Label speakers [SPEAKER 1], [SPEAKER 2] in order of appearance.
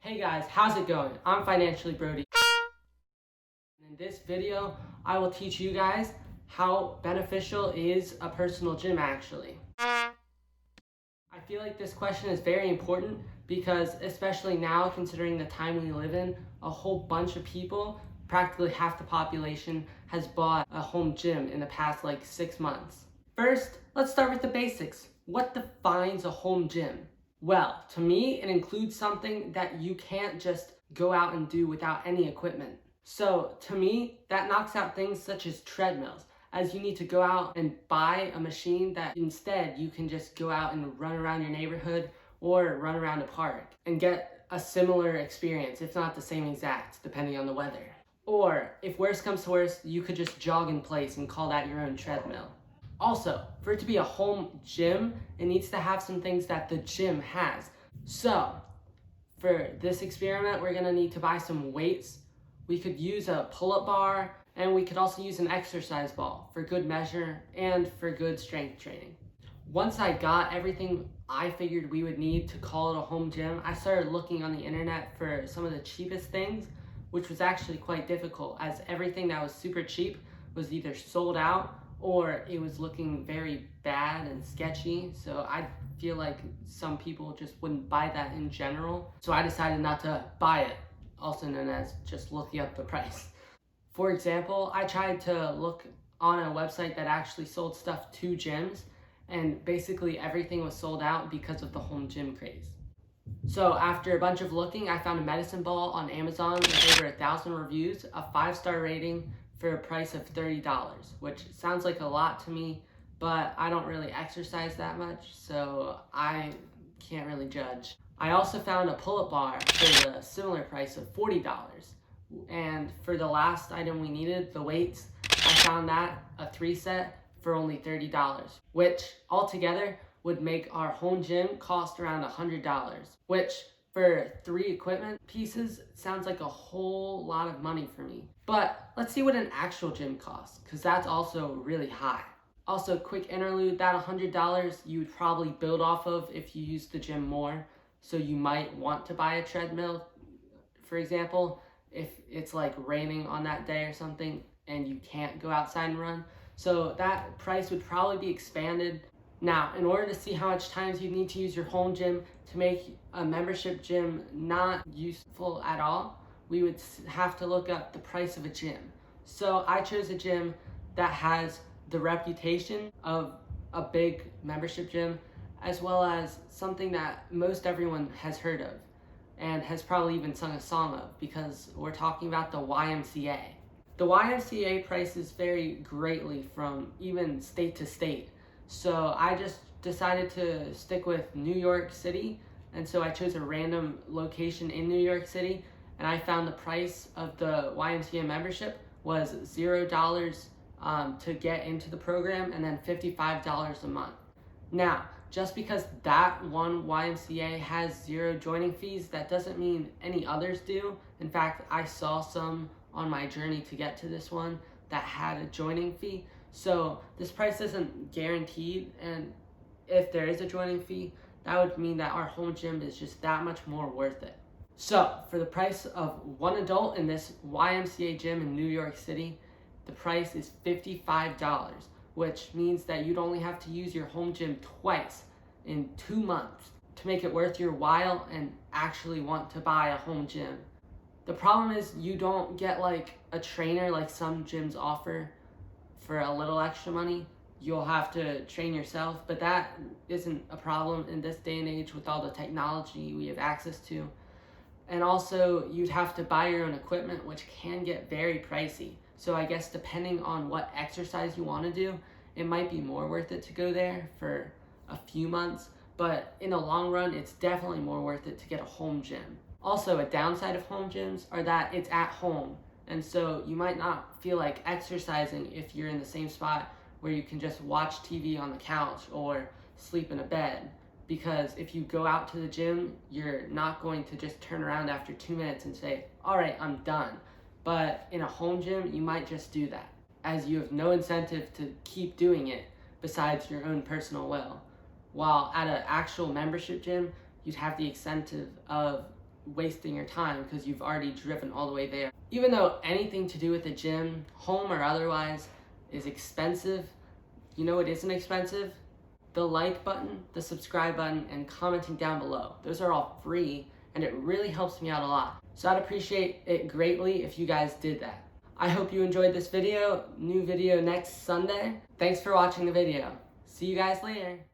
[SPEAKER 1] Hey guys, how's it going? I'm Financially Brodie. In this video, I will teach you guys how beneficial is a personal gym actually. I feel like this question is very important because especially now, considering the time we live in, a whole bunch of people, practically half the population, has bought a home gym in the past 6 months. First, let's start with the basics. What defines a home gym? Well, to me, it includes something that you can't just go out and do without any equipment. So to me, that knocks out things such as treadmills, as you need to go out and buy a machine that instead you can just go out and run around your neighborhood or run around a park and get a similar experience, if not the same exact, depending on the weather. Or if worse comes to worse, you could just jog in place and call that your own treadmill. Also, for it to be a home gym, it needs to have some things that the gym has. So, for this experiment, we're gonna need to buy some weights. We could use a pull-up bar, and we could also use an exercise ball for good measure and for good strength training. Once I got everything I figured we would need to call it a home gym, I started looking on the internet for some of the cheapest things, which was actually quite difficult, as everything that was super cheap was either sold out or it was looking very bad and sketchy. So I feel like some people just wouldn't buy that in general. So I decided not to buy it, also known as just looking up the price. For example, I tried to look on a website that actually sold stuff to gyms, and basically everything was sold out because of the home gym craze. So after a bunch of looking, I found a medicine ball on Amazon with over 1,000 reviews, a 5-star rating, for a price of $30, which sounds like a lot to me, but I don't really exercise that much, so I can't really judge. I also found a pull-up bar for the similar price of $40, and for the last item we needed, the weights, I found that a 3-set for only $30, which altogether would make our home gym cost around $100, which for 3 equipment pieces sounds like a whole lot of money for me. But let's see what an actual gym costs, because that's also really high. Also, quick interlude, that $100 you would probably build off of if you use the gym more. So you might want to buy a treadmill, for example, if it's raining on that day or something and you can't go outside and run. So that price would probably be expanded. Now, in order to see how much times you need to use your home gym to make a membership gym not useful at all, we would have to look up the price of a gym. So I chose a gym that has the reputation of a big membership gym, as well as something that most everyone has heard of and has probably even sung a song of, because we're talking about the YMCA. The YMCA prices vary greatly from even state to state. So I just decided to stick with New York City, and so I chose a random location in New York City, and I found the price of the YMCA membership was $0 to get into the program, and then $55 a month. Now, just because that one YMCA has 0 joining fees, that doesn't mean any others do. In fact, I saw some on my journey to get to this one that had a joining fee. So this price isn't guaranteed, and if there is a joining fee, that would mean that our home gym is just that much more worth it. So for the price of one adult in this YMCA gym in New York City, the price is $55, which means that you'd only have to use your home gym twice in 2 months to make it worth your while and actually want to buy a home gym. The problem is you don't get a trainer like some gyms offer for a little extra money. You'll have to train yourself, but that isn't a problem in this day and age with all the technology we have access to. And also, you'd have to buy your own equipment, which can get very pricey. So I guess depending on what exercise you want to do, it might be more worth it to go there for a few months, but in the long run, it's definitely more worth it to get a home gym. Also, a downside of home gyms are that it's at home, and so you might not feel like exercising if you're in the same spot where you can just watch TV on the couch or sleep in a bed. Because if you go out to the gym, you're not going to just turn around after 2 minutes and say, all right, I'm done. But in a home gym, you might just do that, as you have no incentive to keep doing it besides your own personal will. While at an actual membership gym, you'd have the incentive of wasting your time because you've already driven all the way there. Even though anything to do with the gym, home or otherwise, is expensive, you know what isn't expensive? The like button, the subscribe button, and commenting down below. Those are all free, and it really helps me out a lot. So I'd appreciate it greatly if you guys did that. I hope you enjoyed this video. New video next Sunday. Thanks for watching the video. See you guys later.